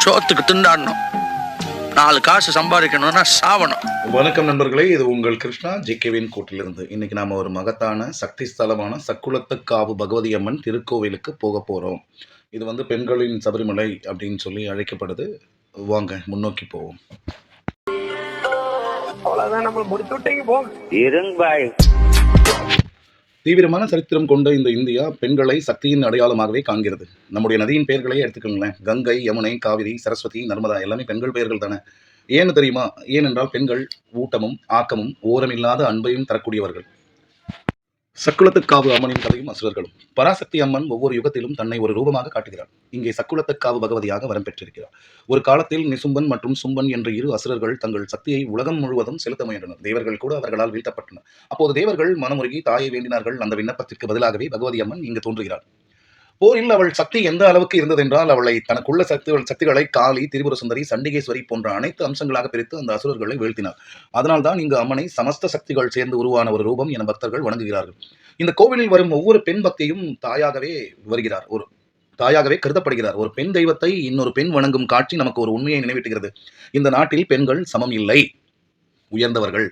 சோத்துக்கு திண்டாடணும், 4 காசு சம்பாதிக்கணும்னா சாவணும். வணக்கம் நண்பர்களே, இது உங்கள் கிருஷ்ணா ஜிகேவின் கூட்டிலிருந்து. இன்னைக்கு நாம ஒரு மகத்தான சக்தி ஸ்தலமான சக்குளத்துக்காவு பகவதி அம்மன் திருக்கோவிலுக்கு போக போறோம். இது வந்து பெண்களின் சபரிமலை அப்படின்னு சொல்லி அழைக்கப்படுது. வாங்க முன்னோக்கி போவோம். அவ்வளவுதான், நம்ம முடிச்சு விட்டீங்க போங்க. தீவிரமான சரித்திரம் கொண்ட இந்த இந்தியா பெண்களை சக்தியின் அடையாளமாகவே காண்கிறது. நம்முடைய நதியின் பெயர்களையே எடுத்துக்கோங்களேன். கங்கை, யமுனை, காவிரி, சரஸ்வதி, நர்மதா எல்லாமே பெண்கள் பெயர்கள் தானே. ஏன்னு தெரியுமா? ஏனென்றால் பெண்கள் ஊட்டமும் ஆக்கமும் ஓரமில்லாத அன்பையும் தரக்கூடியவர்கள். சக்குளத்துக்காவு அம்மனின் கதையும் அசுரர்களும். பராசக்தி அம்மன் ஒவ்வொரு யுகத்திலும் தன்னை ஒரு ரூபமாக காட்டுகிறார். இங்கே சக்குளத்துக்காவு பகவதியாக வரம் பெற்றிருக்கிறார். ஒரு காலத்தில் நிசும்பன் மற்றும் சும்பன் என்ற 2 அசுரர்கள் தங்கள் சக்தியை உலகம் முழுவதும் செலுத்த முயன்றனர். தேவர்கள் கூட அவர்களால் வீழ்த்தப்பட்டனர். அப்போது தேவர்கள் மனமுருகி தாயை வேண்டினார்கள். அந்த விண்ணப்பத்திற்கு பதிலாகவே பகவதி அம்மன் இங்கு தோன்றுகிறார். போரில் அவள் சக்தி எந்த அளவுக்கு இருந்ததென்றால் அவளை தனக்குள்ள சக்திகளை காளி, திரிபுர சுந்தரி, சண்டிகேஸ்வரி போன்ற அனைத்து அம்சங்களாக பிரித்து அந்த அசுரர்களை வீழ்த்தினார். அதனால்தான் இங்கு அம்மனை சமஸ்த சக்திகள் சேர்ந்து உருவான ஒரு ரூபம் என பக்தர்கள் வணங்குகிறார்கள். இந்த கோவிலில் வரும் ஒவ்வொரு பெண் பக்தியும் தாயாகவே கருதப்படுகிறார். ஒரு பெண் தெய்வத்தை இன்னொரு பெண் வணங்கும் காட்சி நமக்கு ஒரு உண்மையை நினைவூட்டுகிறது. இந்த நாட்டில் பெண்கள் சமம் இல்லை. உயர்ந்தவர்கள்,